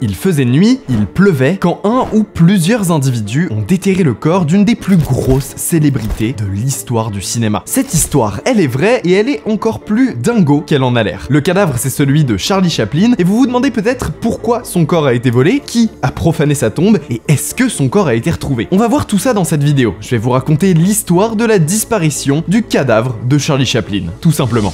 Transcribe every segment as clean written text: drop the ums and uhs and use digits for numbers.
Il faisait nuit, il pleuvait, quand un ou plusieurs individus ont déterré le corps d'une des plus grosses célébrités de l'histoire du cinéma. Cette histoire, elle est vraie et elle est encore plus dingo qu'elle en a l'air. Le cadavre, c'est celui de Charlie Chaplin, et vous vous demandez peut-être pourquoi son corps a été volé, qui a profané sa tombe, et est-ce que son corps a été retrouvé? On va voir tout ça dans cette vidéo. Je vais vous raconter l'histoire de la disparition du cadavre de Charlie Chaplin, tout simplement.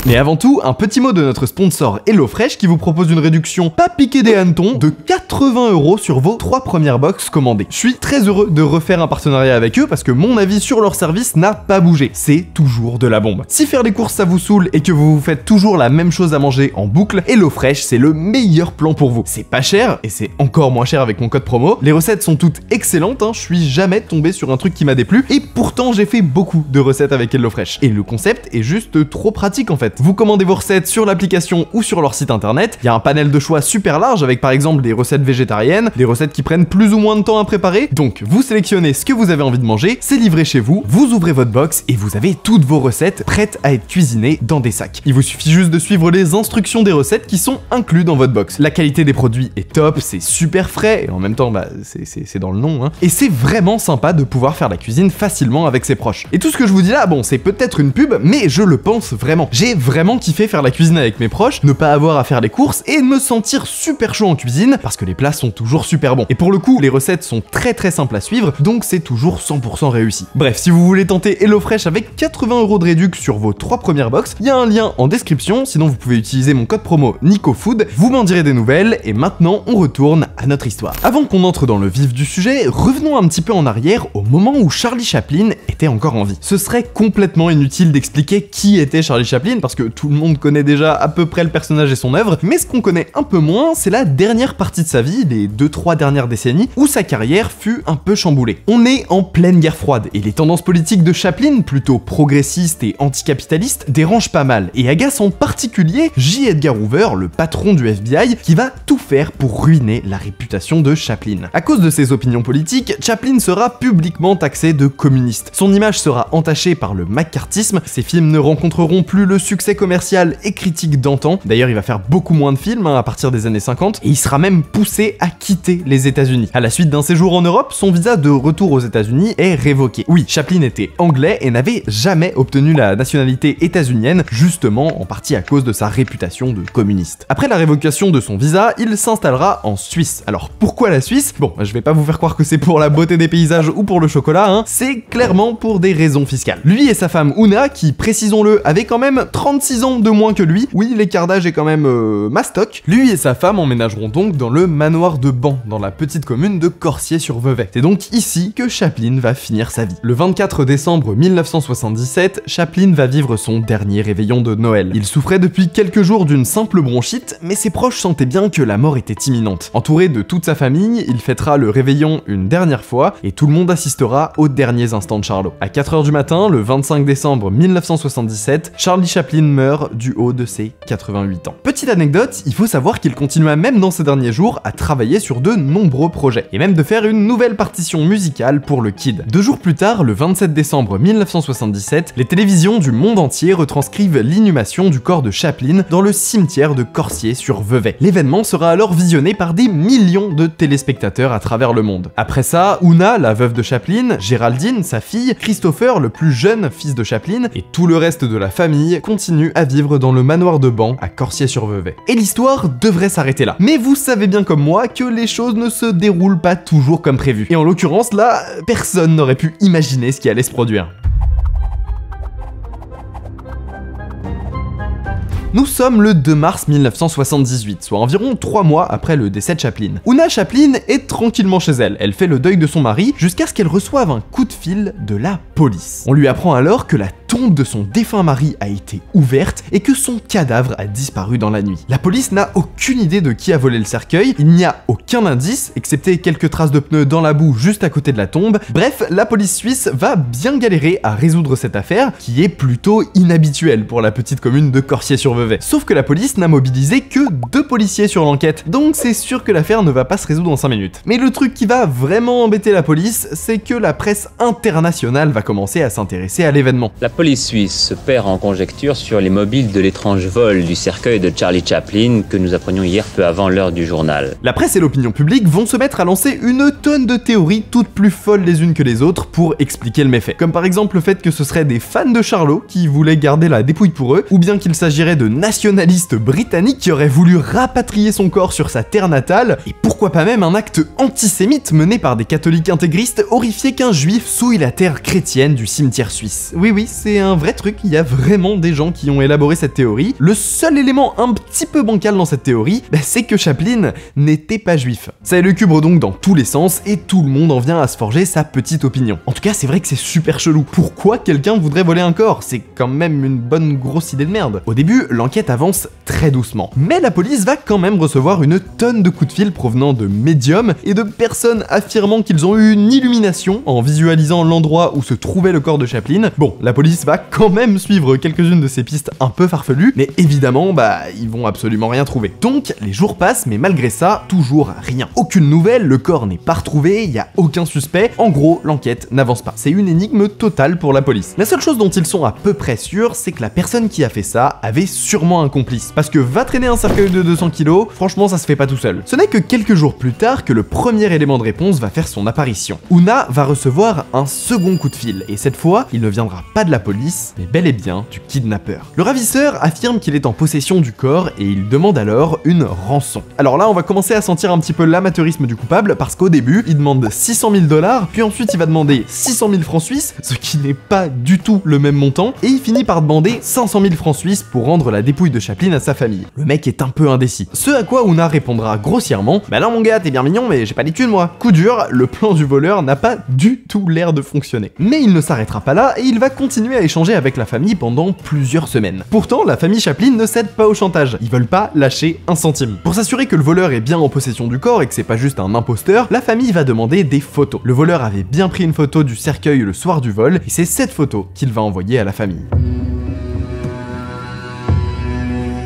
Mais avant tout, un petit mot de notre sponsor HelloFresh qui vous propose une réduction pas piquée des hannetons de 80 € sur vos 3 premières box commandées. Je suis très heureux de refaire un partenariat avec eux parce que mon avis sur leur service n'a pas bougé. C'est toujours de la bombe. Si faire les courses ça vous saoule et que vous faites toujours la même chose à manger en boucle, HelloFresh c'est le meilleur plan pour vous. C'est pas cher et c'est encore moins cher avec mon code promo. Les recettes sont toutes excellentes, je suis jamais tombé sur un truc qui m'a déplu et pourtant j'ai fait beaucoup de recettes avec HelloFresh. Et le concept est juste trop pratique en fait. Vous commandez vos recettes sur l'application ou sur leur site internet, il y a un panel de choix super large avec par exemple des recettes végétariennes, des recettes qui prennent plus ou moins de temps à préparer, donc vous sélectionnez ce que vous avez envie de manger, c'est livré chez vous, vous ouvrez votre box et vous avez toutes vos recettes prêtes à être cuisinées dans des sacs. Il vous suffit juste de suivre les instructions des recettes qui sont incluses dans votre box. La qualité des produits est top, c'est super frais, et en même temps c'est dans le nom, et c'est vraiment sympa de pouvoir faire la cuisine facilement avec ses proches. Et tout ce que je vous dis là, bon c'est peut-être une pub, mais je le pense vraiment. J'ai vraiment kiffé faire la cuisine avec mes proches, ne pas avoir à faire les courses et me sentir super chaud en cuisine parce que les plats sont toujours super bons. Et pour le coup, les recettes sont très simples à suivre, donc c'est toujours 100% réussi. Bref, si vous voulez tenter HelloFresh avec 80 € de réduc sur vos 3 premières box, il y a un lien en description, sinon vous pouvez utiliser mon code promo NicoFood, vous m'en direz des nouvelles et maintenant on retourne à notre histoire. Avant qu'on entre dans le vif du sujet, revenons un petit peu en arrière au moment où Charlie Chaplin était encore en vie. Ce serait complètement inutile d'expliquer qui était Charlie Chaplin parce que tout le monde connaît déjà à peu près le personnage et son œuvre, mais ce qu'on connaît un peu moins, c'est la dernière partie de sa vie, les 2-3 dernières décennies, où sa carrière fut un peu chamboulée. On est en pleine guerre froide, et les tendances politiques de Chaplin, plutôt progressistes et anticapitalistes, dérangent pas mal, et agacent en particulier J. Edgar Hoover, le patron du FBI, qui va tout faire pour ruiner la réputation de Chaplin. À cause de ses opinions politiques, Chaplin sera publiquement taxé de communiste. Son image sera entachée par le macartisme, ses films ne rencontreront plus le succès commercial et critique d'antan. D'ailleurs, il va faire beaucoup moins de films à partir des années 50 et il sera même poussé à quitter les États-Unis. À la suite d'un séjour en Europe, son visa de retour aux États-Unis est révoqué. Oui, Chaplin était anglais et n'avait jamais obtenu la nationalité états-unienne, justement en partie à cause de sa réputation de communiste. Après la révocation de son visa, il s'installera en Suisse. Alors pourquoi la Suisse? Bon, je vais pas vous faire croire que c'est pour la beauté des paysages ou pour le chocolat, c'est clairement pour des raisons fiscales. Lui et sa femme Oona, qui précisons-le, avaient quand même 36 ans de moins que lui, oui l'écart d'âge est quand même mastoc, lui et sa femme emménageront donc dans le manoir de Ban, dans la petite commune de Corsier-sur-Vevey. C'est donc ici que Chaplin va finir sa vie. Le 24 décembre 1977, Chaplin va vivre son dernier réveillon de Noël. Il souffrait depuis quelques jours d'une simple bronchite, mais ses proches sentaient bien que la mort était imminente. Entouré de toute sa famille, il fêtera le réveillon une dernière fois et tout le monde assistera aux derniers instants de Charlot. À 4 h du matin, le 25 décembre 1977, Charlie Chaplin meurt du haut de ses 88 ans. Petite anecdote, il faut savoir qu'il continua même dans ces derniers jours à travailler sur de nombreux projets, et même de faire une nouvelle partition musicale pour le Kid. 2 jours plus tard, le 27 décembre 1977, les télévisions du monde entier retranscrivent l'inhumation du corps de Chaplin dans le cimetière de Corsier-sur-Vevey. L'événement sera alors visionné par des millions de téléspectateurs à travers le monde. Après ça, Oona, la veuve de Chaplin, Géraldine, sa fille, Christopher, le plus jeune fils de Chaplin, et tout le reste de la famille continuent à vivre dans le manoir de Ban à Corsier-sur-Vevey. Et l'histoire devrait s'arrêter là. Mais vous savez bien comme moi que les choses ne se déroulent pas toujours comme prévu. Et en l'occurrence là, personne n'aurait pu imaginer ce qui allait se produire. Nous sommes le 2 mars 1978, soit environ 3 mois après le décès de Chaplin. Oona Chaplin est tranquillement chez elle, elle fait le deuil de son mari jusqu'à ce qu'elle reçoive un coup de fil de la police. On lui apprend alors que la tombe de son défunt mari a été ouverte et que son cadavre a disparu dans la nuit. La police n'a aucune idée de qui a volé le cercueil, il n'y a aucun indice, excepté quelques traces de pneus dans la boue juste à côté de la tombe. Bref, la police suisse va bien galérer à résoudre cette affaire, qui est plutôt inhabituelle pour la petite commune de Corsier-sur-Vevey. Sauf que la police n'a mobilisé que 2 policiers sur l'enquête, donc c'est sûr que l'affaire ne va pas se résoudre en 5 minutes. Mais le truc qui va vraiment embêter la police, c'est que la presse internationale va commencer à s'intéresser à l'événement. La police suisse se perd en conjecture sur les mobiles de l'étrange vol du cercueil de Charlie Chaplin que nous apprenions hier peu avant l'heure du journal. La presse et l'opinion publique vont se mettre à lancer une tonne de théories, toutes plus folles les unes que les autres, pour expliquer le méfait. Comme par exemple le fait que ce seraient des fans de Charlot qui voulaient garder la dépouille pour eux, ou bien qu'il s'agirait de nationalistes britanniques qui auraient voulu rapatrier son corps sur sa terre natale, et pourquoi pas même un acte antisémite mené par des catholiques intégristes horrifiés qu'un juif souille la terre chrétienne du cimetière suisse. Oui, c'est un vrai truc, il y a vraiment des gens qui ont élaboré cette théorie. Le seul élément un petit peu bancal dans cette théorie, c'est que Chaplin n'était pas juif. Ça élucubre donc dans tous les sens et tout le monde en vient à se forger sa petite opinion. En tout cas, c'est vrai que c'est super chelou. Pourquoi quelqu'un voudrait voler un corps? C'est quand même une bonne grosse idée de merde. Au début, l'enquête avance très doucement, mais la police va quand même recevoir une tonne de coups de fil provenant de médiums et de personnes affirmant qu'ils ont eu une illumination en visualisant l'endroit où se trouvait le corps de Chaplin. Bon, la police va quand même suivre quelques-unes de ces pistes un peu farfelues, mais évidemment, ils vont absolument rien trouver. Donc, les jours passent, mais malgré ça, toujours rien. Aucune nouvelle, le corps n'est pas retrouvé, il y a aucun suspect, en gros, l'enquête n'avance pas. C'est une énigme totale pour la police. La seule chose dont ils sont à peu près sûrs, c'est que la personne qui a fait ça avait sûrement un complice. Parce que va traîner un cercueil de 200 kilos, franchement ça se fait pas tout seul. Ce n'est que quelques jours plus tard que le premier élément de réponse va faire son apparition. Una va recevoir un second coup de fil, et cette fois, il ne viendra pas de la police, mais bel et bien du kidnappeur. Le ravisseur affirme qu'il est en possession du corps et il demande alors une rançon. Alors là, on va commencer à sentir un petit peu l'amateurisme du coupable, parce qu'au début, il demande 600 000 $, puis ensuite il va demander 600 000 francs suisses, ce qui n'est pas du tout le même montant, et il finit par demander 500 000 francs suisses pour rendre la dépouille de Chaplin à sa famille. Le mec est un peu indécis. Ce à quoi Una répondra grossièrement: bah non mon gars, t'es bien mignon, mais j'ai pas les thunes moi. Coup dur, le plan du voleur n'a pas du tout l'air de fonctionner. Mais il ne s'arrêtera pas là et il va continuer à échanger avec la famille pendant plusieurs semaines. Pourtant, la famille Chaplin ne cède pas au chantage. Ils veulent pas lâcher un centime. Pour s'assurer que le voleur est bien en possession du corps et que c'est pas juste un imposteur, la famille va demander des photos. Le voleur avait bien pris une photo du cercueil le soir du vol et c'est cette photo qu'il va envoyer à la famille.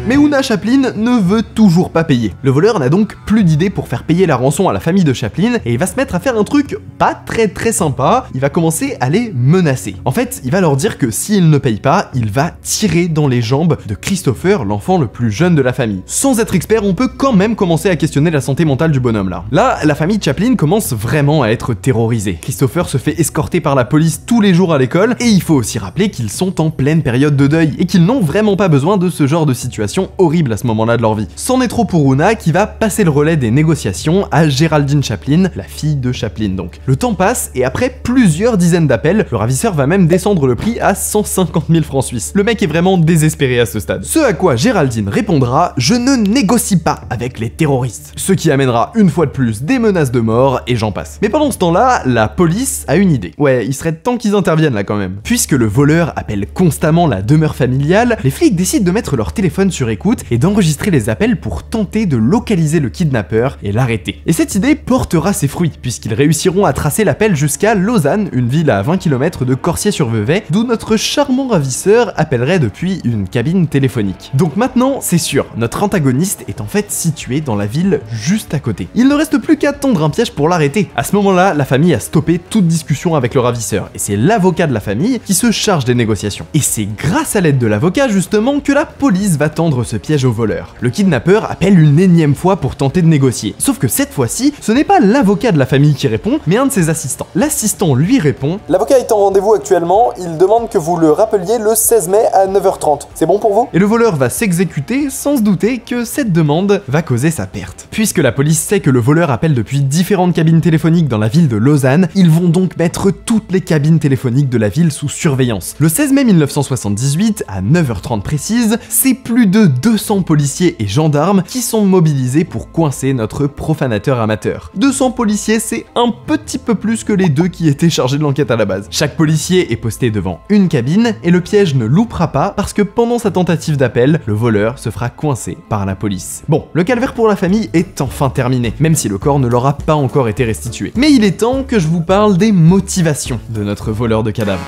Mais Una Chaplin ne veut toujours pas payer. Le voleur n'a donc plus d'idée pour faire payer la rançon à la famille de Chaplin et il va se mettre à faire un truc pas très sympa, il va commencer à les menacer. En fait, il va leur dire que s'ils ne payent pas, il va tirer dans les jambes de Christopher, l'enfant le plus jeune de la famille. Sans être expert, on peut quand même commencer à questionner la santé mentale du bonhomme là. Là, la famille Chaplin commence vraiment à être terrorisée. Christopher se fait escorter par la police tous les jours à l'école et il faut aussi rappeler qu'ils sont en pleine période de deuil et qu'ils n'ont vraiment pas besoin de ce genre de situation horrible à ce moment-là de leur vie. C'en est trop pour Una qui va passer le relais des négociations à Geraldine Chaplin, la fille de Chaplin donc. Le temps passe et après plusieurs dizaines d'appels, le ravisseur va même descendre le prix à 150 000 francs suisses. Le mec est vraiment désespéré à ce stade. Ce à quoi Geraldine répondra: je ne négocie pas avec les terroristes. Ce qui amènera une fois de plus des menaces de mort et j'en passe. Mais pendant ce temps-là, la police a une idée. Ouais, il serait temps qu'ils interviennent là quand même. Puisque le voleur appelle constamment la demeure familiale, les flics décident de mettre leur téléphone sur écoute et d'enregistrer les appels pour tenter de localiser le kidnappeur et l'arrêter. Et cette idée portera ses fruits, puisqu'ils réussiront à tracer l'appel jusqu'à Lausanne, une ville à 20 km de Corsier-sur-Vevey, d'où notre charmant ravisseur appellerait depuis une cabine téléphonique. Donc maintenant, c'est sûr, notre antagoniste est en fait situé dans la ville juste à côté. Il ne reste plus qu'à tendre un piège pour l'arrêter. À ce moment-là, la famille a stoppé toute discussion avec le ravisseur, et c'est l'avocat de la famille qui se charge des négociations. Et c'est grâce à l'aide de l'avocat justement que la police va tendre ce piège au voleur. Le kidnappeur appelle une énième fois pour tenter de négocier. Sauf que cette fois-ci, ce n'est pas l'avocat de la famille qui répond, mais un de ses assistants. L'assistant lui répond: l'avocat est en rendez-vous actuellement, il demande que vous le rappeliez le 16 mai à 9h30. C'est bon pour vous? Et le voleur va s'exécuter sans se douter que cette demande va causer sa perte. Puisque la police sait que le voleur appelle depuis différentes cabines téléphoniques dans la ville de Lausanne, ils vont donc mettre toutes les cabines téléphoniques de la ville sous surveillance. Le 16 mai 1978, à 9h30 précise, c'est plus de de 200 policiers et gendarmes qui sont mobilisés pour coincer notre profanateur amateur. 200 policiers, c'est un petit peu plus que les 2 qui étaient chargés de l'enquête à la base. Chaque policier est posté devant une cabine et le piège ne loupera pas parce que pendant sa tentative d'appel, le voleur se fera coincer par la police. Bon, le calvaire pour la famille est enfin terminé, même si le corps ne leur a pas encore été restitué. Mais il est temps que je vous parle des motivations de notre voleur de cadavres.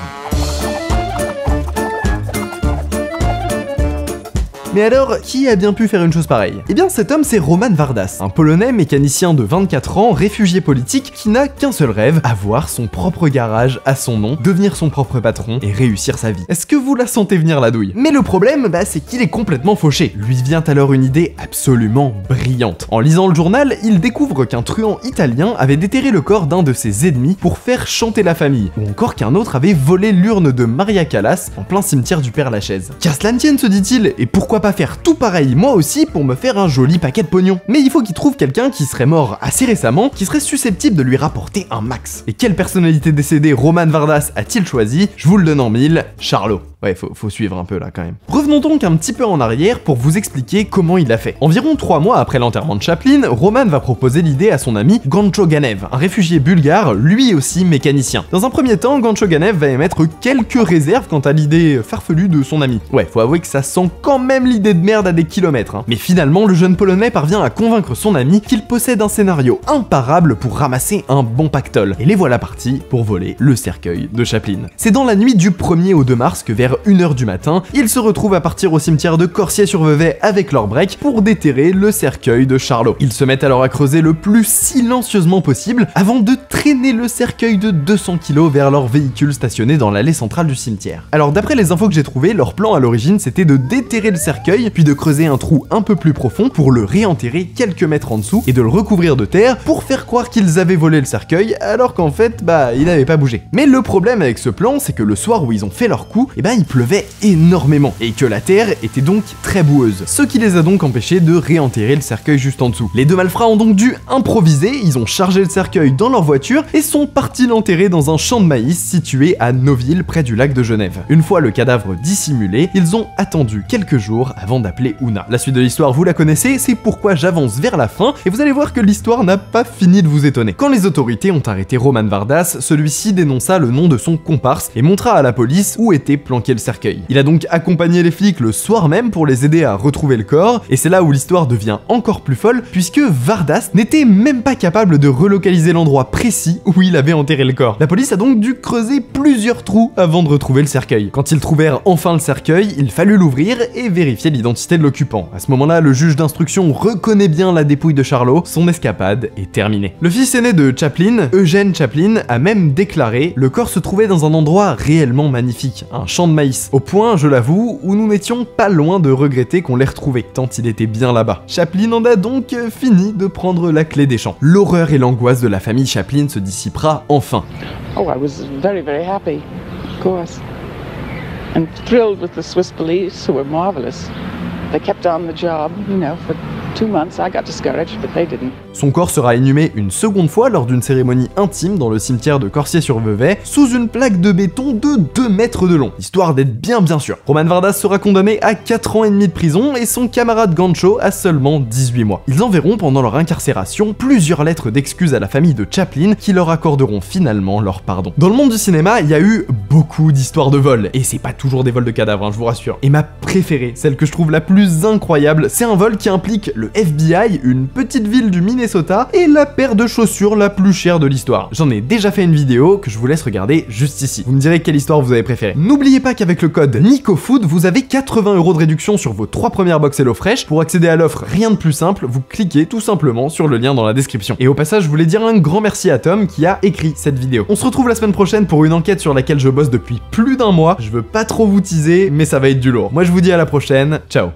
Mais alors, qui a bien pu faire une chose pareille? Eh bien cet homme c'est Roman Vardas, un Polonais mécanicien de 24 ans, réfugié politique, qui n'a qu'un seul rêve, avoir son propre garage à son nom, devenir son propre patron et réussir sa vie. Est-ce que vous la sentez venir la douille? Mais le problème, c'est qu'il est complètement fauché. Lui vient alors une idée absolument brillante. En lisant le journal, il découvre qu'un truand italien avait déterré le corps d'un de ses ennemis pour faire chanter la famille, ou encore qu'un autre avait volé l'urne de Maria Callas en plein cimetière du Père-Lachaise. Qu'à cela ne tienne, se dit-il, et pourquoi pas faire tout pareil moi aussi pour me faire un joli paquet de pognon. Mais il faut qu'il trouve quelqu'un qui serait mort assez récemment, qui serait susceptible de lui rapporter un max. Et quelle personnalité décédée Roman Vardas a-t-il choisi? Je vous le donne en mille, Charlot. Ouais, faut suivre un peu là quand même. Revenons donc un petit peu en arrière pour vous expliquer comment il a fait. Environ 3 mois après l'enterrement de Chaplin, Roman va proposer l'idée à son ami Gancho Ganev, un réfugié bulgare, lui aussi mécanicien. Dans un premier temps, Gancho Ganev va émettre quelques réserves quant à l'idée farfelue de son ami. Ouais, faut avouer que ça sent quand même l'idée de merde à des kilomètres, hein. Mais finalement, le jeune Polonais parvient à convaincre son ami qu'il possède un scénario imparable pour ramasser un bon pactole. Et les voilà partis pour voler le cercueil de Chaplin. C'est dans la nuit du 1er au 2 mars que vers 1h du matin, ils se retrouvent à partir au cimetière de Corsier-sur-Vevey avec leur break pour déterrer le cercueil de Charlot. Ils se mettent alors à creuser le plus silencieusement possible avant de traîner le cercueil de 200 kg vers leur véhicule stationné dans l'allée centrale du cimetière. Alors d'après les infos que j'ai trouvées, leur plan à l'origine c'était de déterrer le cercueil, puis de creuser un trou un peu plus profond pour le réenterrer quelques mètres en dessous et de le recouvrir de terre pour faire croire qu'ils avaient volé le cercueil alors qu'en fait, il n'avait pas bougé. Mais le problème avec ce plan, c'est que le soir où ils ont fait leur coup, il pleuvait énormément et que la terre était donc très boueuse, ce qui les a donc empêchés de réenterrer le cercueil juste en dessous. Les 2 malfrats ont donc dû improviser, ils ont chargé le cercueil dans leur voiture et sont partis l'enterrer dans un champ de maïs situé à Noville près du lac de Genève. Une fois le cadavre dissimulé, ils ont attendu quelques jours avant d'appeler Ouna. La suite de l'histoire vous la connaissez, c'est pourquoi j'avance vers la fin et vous allez voir que l'histoire n'a pas fini de vous étonner. Quand les autorités ont arrêté Roman Vardas, celui-ci dénonça le nom de son comparse et montra à la police où était planqué le cercueil. Il a donc accompagné les flics le soir même pour les aider à retrouver le corps, et c'est là où l'histoire devient encore plus folle, puisque Vardas n'était même pas capable de relocaliser l'endroit précis où il avait enterré le corps. La police a donc dû creuser plusieurs trous avant de retrouver le cercueil. Quand ils trouvèrent enfin le cercueil, il fallut l'ouvrir et vérifier l'identité de l'occupant. À ce moment-là, le juge d'instruction reconnaît bien la dépouille de Charlot, son escapade est terminée. Le fils aîné de Chaplin, Eugène Chaplin, a même déclaré: le corps se trouvait dans un endroit réellement magnifique, un champ de maïs, au point, je l'avoue, où nous n'étions pas loin de regretter qu'on l'ait retrouvé, tant il était bien là-bas. Chaplin en a donc fini de prendre la clé des champs. L'horreur et l'angoisse de la famille Chaplin se dissipera enfin. Oh, I was very, very happy, of course, and thrilled with the Swiss police, who were marvelous. They kept on the job, for 2 months. I got discouraged, but they didn't. Son corps sera inhumé une seconde fois lors d'une cérémonie intime dans le cimetière de Corsier-sur-Vevey, sous une plaque de béton de 2 mètres de long, histoire d'être bien sûr. Roman Vardas sera condamné à 4 ans et demi de prison et son camarade Gancho à seulement 18 mois. Ils enverront pendant leur incarcération plusieurs lettres d'excuses à la famille de Chaplin qui leur accorderont finalement leur pardon. Dans le monde du cinéma, il y a eu beaucoup d'histoires de vols, et c'est pas toujours des vols de cadavres, je vous rassure. Et ma préférée, celle que je trouve la plus incroyable, c'est un vol qui implique le FBI, une petite ville du Minnesota, et la paire de chaussures la plus chère de l'histoire. J'en ai déjà fait une vidéo que je vous laisse regarder juste ici. Vous me direz quelle histoire vous avez préférée. N'oubliez pas qu'avec le code NICOFOOD, vous avez 80 € de réduction sur vos 3 premières box HelloFresh. Pour accéder à l'offre, rien de plus simple, vous cliquez tout simplement sur le lien dans la description. Et au passage, je voulais dire un grand merci à Tom qui a écrit cette vidéo. On se retrouve la semaine prochaine pour une enquête sur laquelle je bosse depuis plus d'1 mois. Je veux pas trop vous teaser, mais ça va être du lourd. Moi je vous dis à la prochaine, ciao.